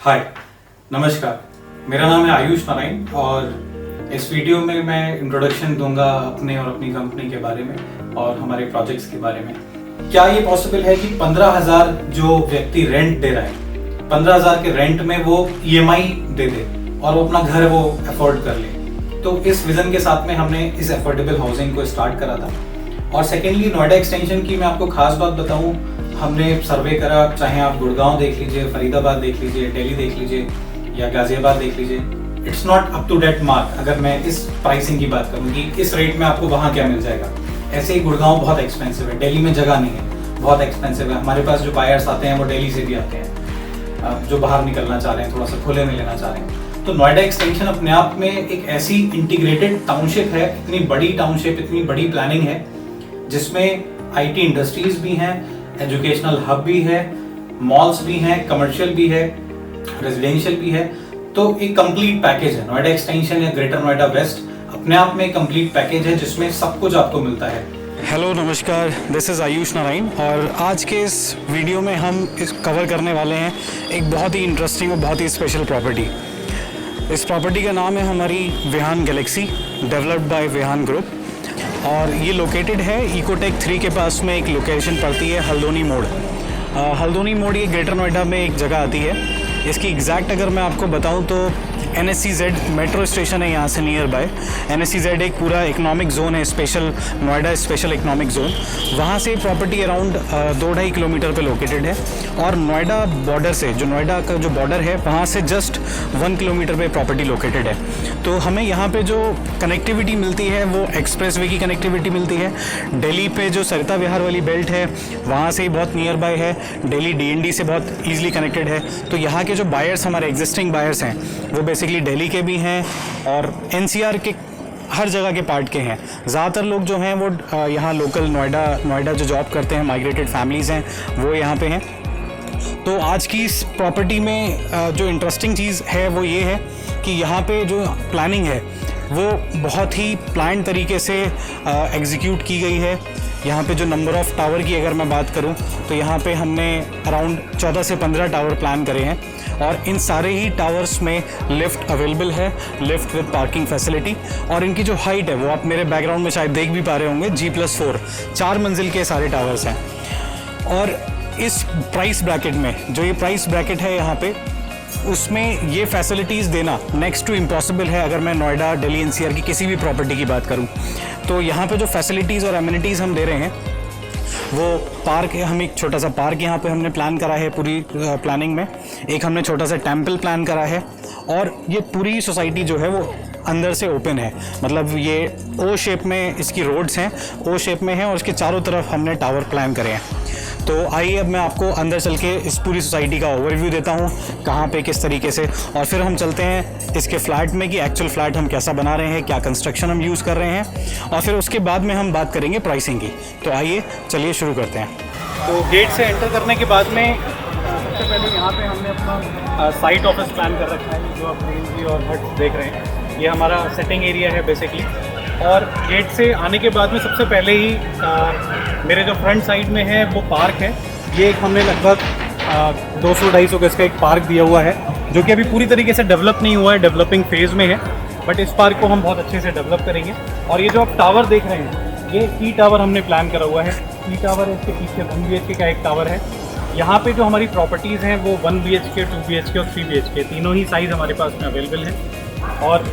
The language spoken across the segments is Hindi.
हाय, नमस्कार। मेरा नाम है आयुष नारायण और इस वीडियो में मैं इंट्रोडक्शन दूंगा अपने और अपनी कंपनी के बारे में और हमारे प्रोजेक्ट्स के बारे में। क्या ये पॉसिबल है कि 15,000 जो व्यक्ति रेंट दे रहा है, 15,000 के रेंट में वो EMI दे दे और वो अपना घर वो अफोर्ड कर ले? तो इस विजन के साथ में हमने इस अफोर्डेबल हाउसिंग को स्टार्ट करा था। और सेकेंडली, नोएडा एक्सटेंशन की मैं आपको खास बात बताऊं, हमने सर्वे करा, चाहे आप गुड़गांव देख लीजिए, फरीदाबाद देख लीजिए, दिल्ली देख लीजिए या गाजियाबाद देख लीजिए, it's not up to date mark. अगर मैं इस प्राइसिंग की बात करूँ कि इस रेट में आपको वहाँ क्या मिल जाएगा, ऐसे ही गुड़गांव बहुत एक्सपेंसिव है, दिल्ली में जगह नहीं है, बहुत एक्सपेंसिव है। हमारे पास जो बायर्स आते हैं वो दिल्ली से भी आते हैं, जो बाहर निकलना चाह रहे हैं, थोड़ा सा खुले में लेना चाह रहे हैं। तो नोएडा एक्सटेंशन अपने आप में एक ऐसी इंटीग्रेटेड टाउनशिप है, इतनी बड़ी टाउनशिप, इतनी बड़ी प्लानिंग है जिसमें IT इंडस्ट्रीज भी हैं, एजुकेशनल हब भी है, मॉल्स भी हैं, कमर्शियल भी है, रेजिडेंशियल भी है। तो एक कंप्लीट पैकेज है नोएडा एक्सटेंशन या ग्रेटर नोएडा वेस्ट, अपने आप में एक कंप्लीट पैकेज है जिसमें सब कुछ आपको मिलता है। हेलो नमस्कार, दिस इज़ आयुष नारायण और आज के इस वीडियो में हम कवर करने वाले हैं एक बहुत ही इंटरेस्टिंग और बहुत ही स्पेशल प्रॉपर्टी। इस प्रॉपर्टी का नाम है हमारी Vihaan galaxy, developed by Vihaan group, और ये लोकेटेड है इकोटेक 3 के पास में। एक लोकेशन पड़ती है हल्द्वानी मोड़। हल्द्वानी मोड़ ये ग्रेटर नोएडा में एक जगह आती है। इसकी एग्जैक्ट अगर मैं आपको बताऊं तो NSCZ मेट्रो स्टेशन है यहाँ से नियर बाय। NSCZ एक पूरा इकोनॉमिक जोन है, special Noida special economic zone. वहाँ से प्रॉपर्टी अराउंड 2-2.5 किलोमीटर पे लोकेटेड है और नोएडा बॉर्डर से, जो नोएडा का जो बॉर्डर है वहाँ से जस्ट 1 किलोमीटर पे प्रॉपर्टी लोकेटेड है। तो हमें यहाँ पे जो कनेक्टिविटी मिलती है वो एक्सप्रेसवे की कनेक्टिविटी मिलती है। दिल्ली पे जो सरिता विहार वाली बेल्ट है वहाँ से ही बहुत नियर बाय है, दिल्ली DND से बहुत ईजिली कनेक्टेड है। तो यहाँ के जो बायर्स, हमारे एग्जिस्टिंग बायर्स हैं, वो बेसिकली दिल्ली के भी हैं और NCR के हर जगह के पार्ट के हैं। ज़्यादातर लोग जो हैं वो यहाँ लोकल नोएडा जो जॉब करते हैं, माइग्रेटेड फैमिलीज़ हैं, वो यहाँ पे हैं। तो आज की इस प्रॉपर्टी में जो इंटरेस्टिंग चीज़ है वो ये है कि यहाँ पे जो प्लानिंग है वो बहुत ही प्लान तरीके से एग्जीक्यूट की गई है। यहाँ पे जो नंबर ऑफ़ टावर की अगर मैं बात करूँ तो यहाँ पे हमने अराउंड 14 से 15 टावर प्लान करे हैं और इन सारे ही टावर्स में लिफ्ट अवेलेबल है, लिफ्ट विद पार्किंग फैसिलिटी। और इनकी जो हाइट है वो आप मेरे बैकग्राउंड में शायद देख भी पा रहे होंगे, G+4 4 मंजिल के सारे टावर्स हैं। और इस प्राइस ब्रैकेट में, जो ये प्राइस ब्रैकेट है यहाँ पे, उसमें ये फैसिलिटीज़ देना नेक्स्ट टू इम्पॉसिबल है। अगर मैं नोएडा, दिल्ली NCR की किसी भी प्रॉपर्टी की बात करूँ तो यहाँ पे जो फैसिलिटीज़ और एमिनिटीज़ हम दे रहे हैं वो पार्क है। हम एक छोटा सा पार्क यहाँ पे हमने प्लान करा है पूरी प्लानिंग में। एक हमने छोटा सा टेम्पल प्लान करा है और ये पूरी सोसाइटी जो है वो अंदर से ओपन है, मतलब ये O शेप में इसकी रोड्स हैं, O शेप में हैं और इसके चारों तरफ हमने टावर प्लान करे हैं। तो आइए अब मैं आपको अंदर चल के इस पूरी सोसाइटी का ओवरव्यू देता हूँ, कहाँ पे किस तरीके से, और फिर हम चलते हैं इसके फ्लैट में कि एक्चुअल फ्लैट हम कैसा बना रहे हैं, क्या कंस्ट्रक्शन हम यूज़ कर रहे हैं, और फिर उसके बाद में हम बात करेंगे प्राइसिंग की। तो आइए चलिए शुरू करते हैं। तो गेट से एंटर करने के बाद में सबसे पहले यहाँ पे हमने अपना साइट ऑफिस प्लान कर रखा है, जो आप ग्रीनरी और हट देख रहे हैं। ये हमारा सेटिंग एरिया है बेसिकली। और गेट से आने के बाद में सबसे पहले ही मेरे जो फ्रंट साइड में है वो पार्क है। ये एक हमने लगभग 200-250 गज का एक पार्क दिया हुआ है, जो कि अभी पूरी तरीके से डेवलप नहीं हुआ है, डेवलपिंग फेज़ में है, बट इस पार्क को हम बहुत अच्छे से डेवलप करेंगे। और ये जो आप टावर देख रहे हैं, ये E टावर हमने प्लान करा हुआ है। E टावर है, इसके पीछे 1 BHK का एक टावर है। यहाँ पे जो हमारी प्रॉपर्टीज़ हैं वो 1 BHK, 2 BHK और 3 BHK तीनों ही साइज़ हमारे पास में अवेलेबल है। और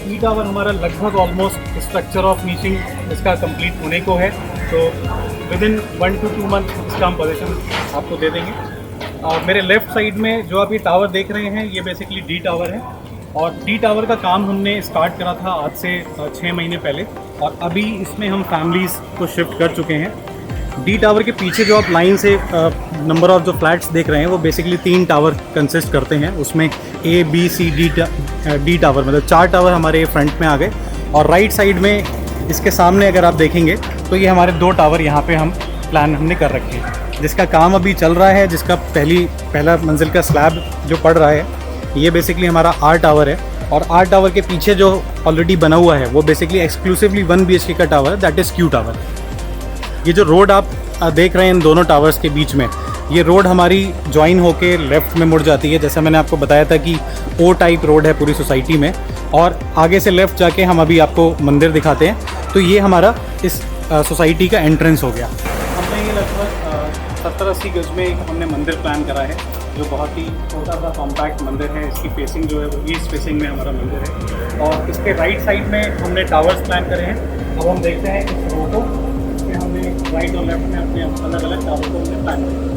E टावर हमारा लगभग ऑलमोस्ट स्ट्रक्चर ऑफ फिनिशिंग इसका कंप्लीट होने को है, तो विद इन 1 to 2 मंथ इसका हम पोजीशन आपको दे देंगे। और मेरे लेफ़्ट साइड में जो आप ये टावर देख रहे हैं, ये बेसिकली D टावर है। और D टावर का काम हमने स्टार्ट करा था आज से 6 महीने पहले, और अभी इसमें हम फैमिलीज़ को शिफ्ट कर चुके हैं। D टावर के पीछे जो आप लाइन से नंबर ऑफ जो फ्लैट्स देख रहे हैं वो बेसिकली 3 टावर कंसिस्ट करते हैं। उसमें A, B, C, D tower, मतलब 4 टावर हमारे फ्रंट में आ गए। और राइट साइड में इसके सामने अगर आप देखेंगे तो ये हमारे 2 टावर यहाँ पे हम प्लान हमने कर रखे हैं, जिसका काम अभी चल रहा है, जिसका पहला मंजिल का स्लैब जो पड़ रहा है, ये बेसिकली हमारा R टावर है। और R टावर के पीछे जो ऑलरेडी बना हुआ है वो बेसिकली एक्सक्लूसिवली 1 BHK का टावर है, दैट इज़ Q टावर। ये जो रोड आप देख रहे हैं इन दोनों टावर्स के बीच में, ये रोड हमारी ज्वाइन होके लेफ़्ट में मुड़ जाती है। जैसा मैंने आपको बताया था कि ओ टाइप रोड है पूरी सोसाइटी में, और आगे से लेफ़्ट जाके हम अभी आपको मंदिर दिखाते हैं। तो ये हमारा इस सोसाइटी का एंट्रेंस हो गया। हमने ये लगभग 70-80 गज में एक हमने मंदिर प्लान करा है, जो बहुत ही छोटा सा कॉम्पैक्ट मंदिर है। इसकी फेसिंग जो है वो ईस्ट फेसिंग में हमारा मंदिर है, और इसके राइट साइड में हमने टावर्स प्लान करे हैं। अब हम देखते हैं इस रो को, इसमें हमने राइट और लेफ्ट में अपने अलग अलग टावर को हमने प्लान किया।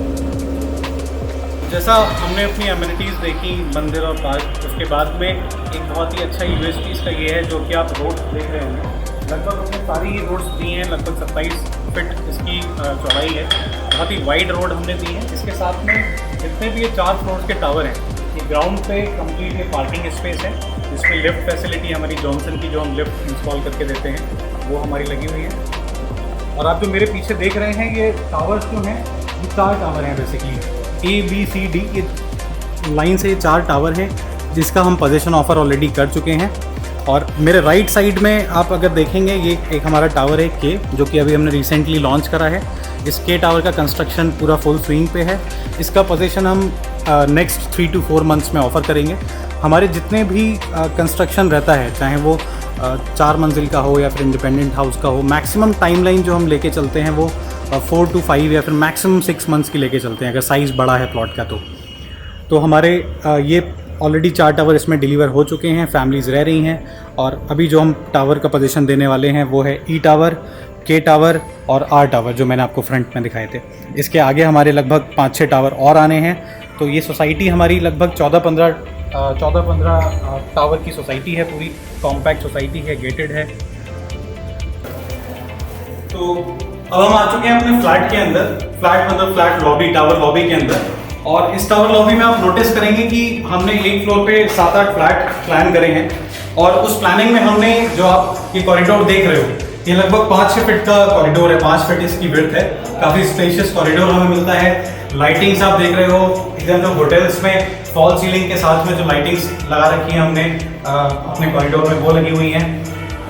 जैसा हमने अपनी एमिनिटीज़ देखी मंदिर और पार्क, उसके बाद में एक बहुत ही अच्छा यूएसपी इसका ये है, जो कि आप रोड देख रहे होंगे। लगभग हमने सारी ही रोड्स दी हैं, लगभग 27 फीट इसकी चौड़ाई है। बहुत ही वाइड रोड हमने दी है। इसके साथ में जितने भी ये 4 फ्लोर्स के टावर हैं, ये ग्राउंड पे कंप्लीट ये पार्किंग स्पेस है, जिसमें लिफ्ट फैसिलिटी हमारी जॉनसन की जो हम लिफ्ट इंस्टॉल करके देते हैं वो हमारी लगी हुई है। और आप जो मेरे पीछे देख रहे हैं ये टावर्स जो हैं, ये 4 टावर हैं बेसिकली, ABCD ये लाइन से 4 टावर हैं, जिसका हम पोजीशन ऑफर ऑलरेडी कर चुके हैं। और मेरे राइट साइड में आप अगर देखेंगे, ये एक हमारा टावर है K, जो कि अभी हमने रिसेंटली लॉन्च करा है। इस K टावर का कंस्ट्रक्शन पूरा फुल स्विंग पे है। इसका पोजीशन हम नेक्स्ट 3 to 4 मंथ्स में ऑफ़र करेंगे। हमारे जितने भी कंस्ट्रक्शन रहता है, चाहे वो 4 मंजिल का हो या फिर इंडिपेंडेंट हाउस का हो, मैक्सिमम टाइमलाइन जो हम लेके चलते हैं वो 4 to 5 या फिर मैक्सिमम 6 मंथ्स की लेके चलते हैं, अगर साइज़ बड़ा है प्लॉट का। तो हमारे ये ऑलरेडी 4 टावर इसमें डिलीवर हो चुके हैं, फैमिलीज़ रह रही हैं। और अभी जो हम टावर का पोजीशन देने वाले हैं वो है E टावर, K टावर और R टावर, जो मैंने आपको फ्रंट में दिखाए थे। इसके आगे हमारे लगभग 5-6 टावर और आने हैं। तो ये सोसाइटी हमारी लगभग 14-15 टावर की सोसाइटी है, पूरी कॉम्पैक्ट सोसाइटी है, गेटेड है। तो अब हम आ चुके हैं अपने फ्लैट के अंदर। फ्लैट मतलब फ्लैट लॉबी, टावर लॉबी के अंदर। और इस टावर लॉबी में आप नोटिस करेंगे कि हमने एक फ्लोर पे 7-8 फ्लैट प्लान करे हैं। और उस प्लानिंग में हमने जो आप ये कॉरिडोर देख रहे हो, ये लगभग 5-6 फीट का कॉरिडोर है, 5 फीट इसकी विड्थ है। काफ़ी स्पेशियस कॉरिडोर हमें मिलता है। लाइटिंग्स आप देख रहे हो एकदम जो होटल्स में फॉल सीलिंग के साथ में जो लाइटिंग्स लगा रखी हैं हमने अपने कॉरिडोर में, वो लगी हुई हैं।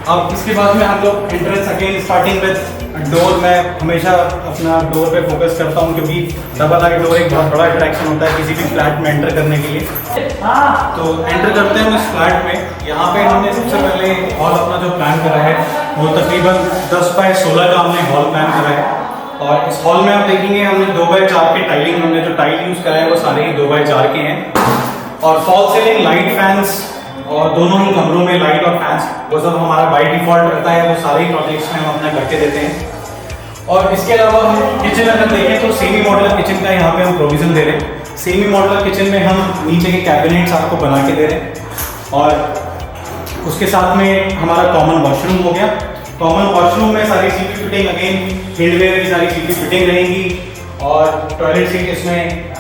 अब इसके बाद में हम लोग entrance again starting with door. मैं हमेशा अपना डोर पे फोकस करता हूँ, क्योंकि डबल आई डोर एक बहुत बड़ा अट्रैक्शन होता है किसी भी फ्लैट में एंटर करने के लिए। तो एंटर करते हैं इस फ्लैट में। यहाँ पे हमने सबसे पहले हॉल अपना जो प्लान करा है वो तकरीबन 10 बाय 16 का हमने हॉल प्लान करा है। और इस हॉल में आप देखेंगे हमने 2x4 के टाइलिंग, हमने जो टाइल यूज़ करा है वो सारे ही 2x4 के हैं। और फॉल सीलिंग, लाइट फैंस, और दोनों ही कमरों में लाइट और फैंस वो सब हमारा बाय डिफ़ॉल्ट रहता है, वो सारे ही प्रोजेक्ट्स में हम अपना करके देते हैं। और इसके अलावा हम किचन अगर देखें तो सेमी मॉडुलर किचन का यहाँ पे हम प्रोविज़न दे रहे हैं। सेमी मॉडुलर किचन में हम नीचे के कैबिनेट्स आपको बना के दे रहे हैं। और उसके साथ में हमारा कॉमन वॉशरूम हो गया। कॉमन वॉशरूम में सारी सीपी फिटिंग, अगेन हिंडवेयर की सारी सीपी फिटिंग रहेंगी। और टॉयलेट सीट इसमें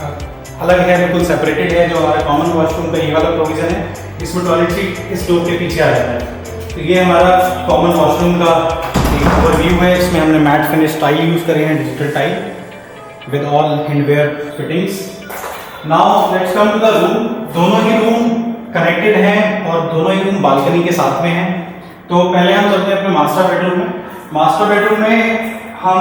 अलग है, बिल्कुल सेपरेटेड है। जो हमारा कॉमन वॉशरूम का ये वाला प्रोविज़न है, इसमें टॉयलेट सीट इस डोर के पीछे आ जाता है। तो ये हमारा कॉमन वॉशरूम का एक ओवरव्यू है। इसमें हमने मैट फिनिश टाइल यूज़ करे हैं, digital tile with all hardware fittings. Now let's come to the room. दोनों ही रूम कनेक्टेड हैं और दोनों ही रूम बालकनी के साथ में हैं। तो पहले हम चलते हैं अपने मास्टर बेडरूम में। मास्टर बेडरूम में हम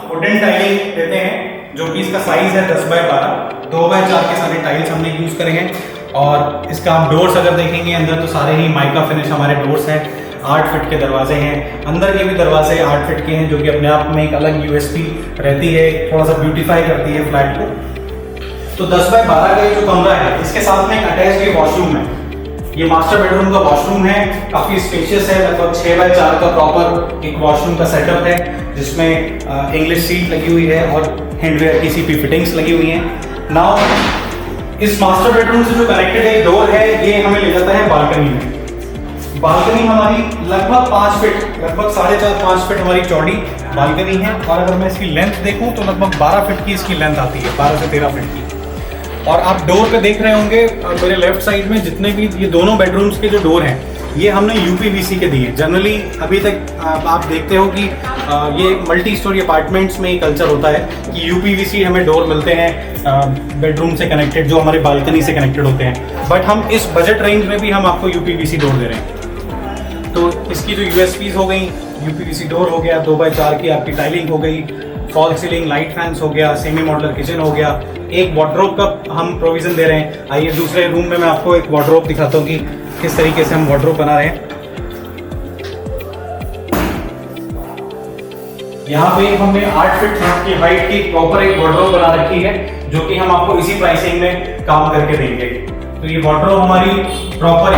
वुडन टाइलिंग देते हैं, जो कि इसका साइज़ है 10 बाय 12, 2x4 के सारे टाइल्स हमने यूज़ करे हैं। और इसका आप डोर्स अगर देखेंगे अंदर तो सारे ही माइका फिनिश हमारे डोर्स हैं। 8 फीट के दरवाजे हैं, अंदर के भी दरवाजे 8 फीट के हैं, जो कि अपने आप में एक अलग यूएसपी रहती है, थोड़ा सा ब्यूटीफाई करती है फ्लैट को। तो 10 बाय 12 का जो कमरा है, इसके साथ में एक अटैच ये वॉशरूम है। ये मास्टर बेडरूम का वॉशरूम है, काफ़ी स्पेशियस है। लगभग 6 बाय 4 का प्रॉपर एक वॉशरूम का सेटअप है, जिसमें इंग्लिश सीट लगी हुई है और हैंडवेयर की सीपी फिटिंग्स लगी हुई हैं। नाउ इस मास्टर बेडरूम से जो कनेक्टेड एक डोर है, ये हमें ले जाता है बालकनी में। बालकनी हमारी लगभग 5 फीट, लगभग 4.5-5 फीट हमारी चौड़ी बालकनी है। और अगर मैं इसकी लेंथ देखूं तो लगभग 12 फीट की इसकी लेंथ आती है, 12 से 13 फीट की। और आप डोर पे देख रहे होंगे मेरे लेफ्ट साइड में जितने भी ये दोनों बेडरूम्स के जो डोर हैं, ये हमने यूपीवीसी के दिए। जनरली अभी तक आप देखते हो कि ये मल्टी स्टोरी अपार्टमेंट्स में ये कल्चर होता है कि यूपीवीसी हमें डोर मिलते हैं बेडरूम से कनेक्टेड, जो हमारे बालकनी से कनेक्टेड होते हैं। बट हम इस बजट रेंज में भी हम आपको यूपीवीसी डोर दे रहे हैं। तो इसकी जो यूएसपीज हो गई, यूपीवीसी डोर हो गया, 2x4 की आपकी टाइलिंग हो गई, फॉल सीलिंग लाइट फैंस हो गया, सेमी मॉडुलर किचन हो गया, एक वार्डरोब का हम प्रोविजन दे रहे हैं। आइए दूसरे रूम में मैं आपको एक वार्डरोब दिखाता हूँ कि किस तरीके से हम वार्डरोब बना रहे हैं। यहाँ पे हमने 8 फीट की हाइट की प्रॉपर एक वार्डरोब बना रखी है, जो कि हम आपको इसी प्राइसिंग में काम करके देंगे। तो ये वार्डरोब हमारी प्रॉपर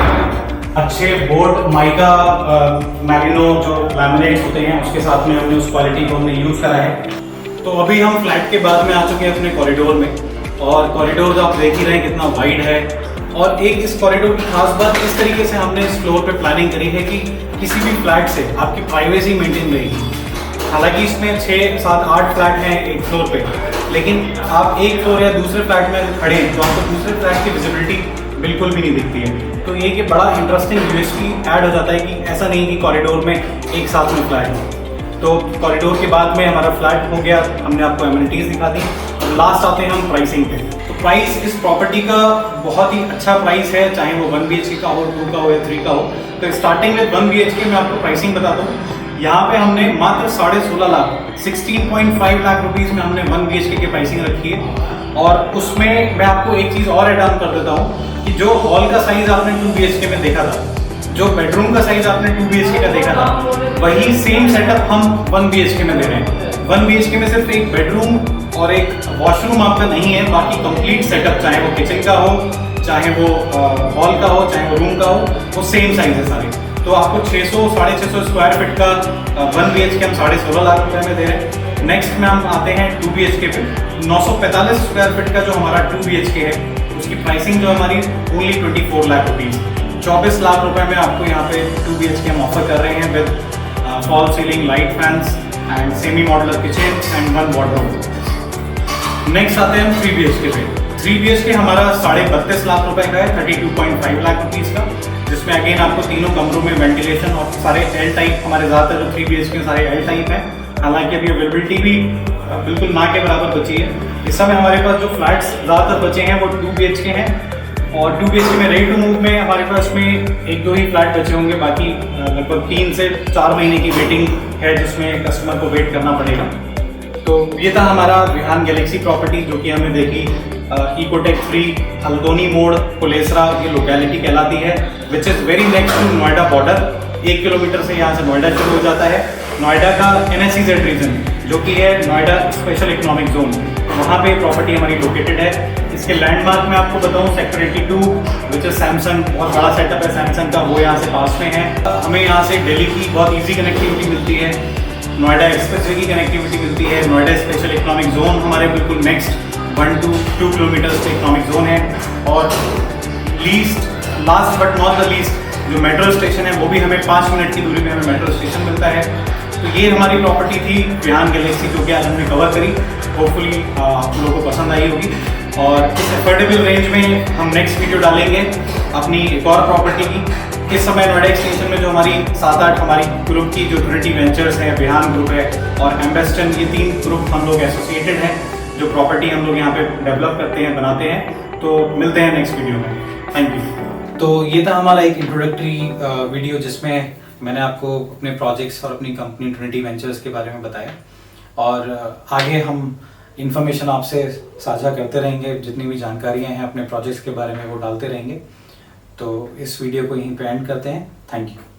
अच्छे बोर्ड माइका मैरिनो जो लैमिनेट होते हैं उसके साथ में हमने उस क्वालिटी को हमने यूज करा है। तो अभी हम फ्लैट के बाद में आ चुके हैं अपने कॉरिडोर में, और कॉरिडोर आप देख ही रहे हैं कितना वाइड है। और एक इस कॉरिडोर की खास बात इस तरीके से हमने इस फ्लोर पे प्लानिंग करी है कि किसी भी फ्लैट से आपकी प्राइवेसी मेंटेन रहेगी। हालांकि इसमें 6, 7, 8 फ्लैट हैं एक फ्लोर पे, लेकिन आप एक फ्लोर या दूसरे फ्लैट में खड़े हैं तो आपको दूसरे फ्लैट की विजिबिलिटी बिल्कुल भी नहीं दिखती है। तो ये कि बड़ा इंटरेस्टिंग यूएसपी ऐड हो जाता है कि ऐसा नहीं कि कॉरिडोर में एक साथ में फ्लैट हो। तो कॉरिडोर के बाद में हमारा फ्लैट हो गया, हमने आपको एमिनिटीज दिखा दी। और लास्ट आते हैं हम प्राइसिंग पे। तो प्राइस इस प्रॉपर्टी का बहुत ही अच्छा प्राइस है, चाहे वो 1 BHK का हो, 2 का हो या 3 का हो। तो स्टार्टिंग में 1 BHK में आपको प्राइसिंग बताता हूँ। यहाँ पे हमने मात्र 16.5 लाख 16.5 लाख रुपीस में हमने 1 BHK की प्राइसिंग रखी है। और उसमें मैं आपको एक चीज़ और ऐड ऑन कर देता हूँ कि जो हॉल का साइज आपने 2 BHK में देखा था, जो बेडरूम का साइज आपने 2 BHK का देखा था, वही सेम सेटअप हम 1 BHK में दे रहे हैं। 1 BHK में सिर्फ एक बेडरूम और एक वॉशरूम आपका नहीं है, बाकी कंप्लीट सेटअप, चाहे वो किचन का हो, चाहे वो हॉल का हो, चाहे वो रूम का हो, वो सेम साइज है सारे। तो आपको 600 साढ़े 600 स्क्वायर फीट का 1 BHK हम 16.5 लाख रुपए में दे रहे हैं। नेक्स्ट में हम आते हैं 2 BHK पे। 945 स्क्वायर फीट का जो हमारा 2 BHK है, उसकी प्राइसिंग जो हमारी ओनली 24 लाख रुपीज़, 24 लाख रुपए में आपको यहाँ पे 2 BHK हम ऑफर कर रहे हैं with fall ceiling, light fans and semi modular kitchen and 1 wardrobe. Next आते हैं हम 3 BHK पे। 3 BHK हमारा 32.5 लाख रुपए का है, 32.5 लाख रुपीज़ का, जिसमें अगेन आपको तीनों कमरों में वेंटिलेशन और सारे एल टाइप, हमारे ज़्यादातर जो 3 BHK सारे एल टाइप हैं। हालांकि अभी अवेलेबिलिटी भी बिल्कुल ना के बराबर बची है। इस समय हमारे पास जो फ्लैट्स ज़्यादातर बचे हैं वो 2 BHK हैं, और 2 BHK में रेडी टू मूव में हमारे पास में 1-2 ही फ्लैट बचे होंगे, बाकी लगभग 3 से 4 महीने की वेटिंग है जिसमें कस्टमर को वेट करना पड़ेगा। तो ये था हमारा विहान गैलेक्सी प्रॉपर्टी, जो कि हमने देखी इकोटेक फ्री हल्द्वानी मोड़ कोलेसरा ये लोकेलिटी कहलाती है, which is very next to Noida border. 1 kilometre से यहाँ से नोएडा शुरू हो जाता है। नोएडा का NSEZ रीजन जो कि है नोएडा स्पेशल इकोनॉमिक जोन, वहाँ पे प्रॉपर्टी हमारी लोकेटेड है। इसके लैंडमार्क में आपको बताऊँ सेक्टर 82 विच इज सैमसंग, बहुत बड़ा सेटअप है सैमसंग का, वो यहाँ से पास में है। हमें यहाँ से दिल्ली की बहुत ईजी कनेक्टिविटी मिलती है, नोएडा एक्सप्रेसवे की कनेक्टिविटी मिलती है। नोएडा स्पेशल इकोनॉमिक जोन हमारे बिल्कुल नेक्स्ट 1 to 2 किलोमीटर से इकोनॉमिक जोन है। और last but not the least जो मेट्रो स्टेशन है, वो भी हमें 5 मिनट की दूरी पे हमें मेट्रो स्टेशन मिलता है। तो ये हमारी प्रॉपर्टी थी विहान गैलेक्सी, जो कि आज हमने कवर करी। होपफुली आप लोगों को पसंद आई होगी। और इस अफोर्डेबल रेंज में हम नेक्स्ट वीडियो डालेंगे अपनी एक और प्रॉपर्टी की। इस समय नोएडा एक्सटेंशन में जो हमारी 7-8 हमारी ग्रुप की जो ट्रिनिटी वेंचर्स है, विहान ग्रुप है और एम्बेस्टन, ये 3 ग्रुप हम लोग एसोसिएटेड हैं, जो प्रॉपर्टी हम लोग यहाँ पे डेवलप करते हैं, बनाते हैं। तो मिलते हैं नेक्स्ट वीडियो में। Thank you. तो ये था हमारा एक इंट्रोडक्टरी वीडियो जिसमें मैंने आपको अपने प्रोजेक्ट्स और अपनी कंपनी ट्रिनिटी वेंचर्स के बारे में बताया, और आगे हम इन्फॉर्मेशन आपसे साझा करते रहेंगे। जितनी भी जानकारियाँ हैं अपने प्रोजेक्ट्स के बारे में वो डालते रहेंगे। तो इस वीडियो को यहीं पे एंड करते हैं। Thank you.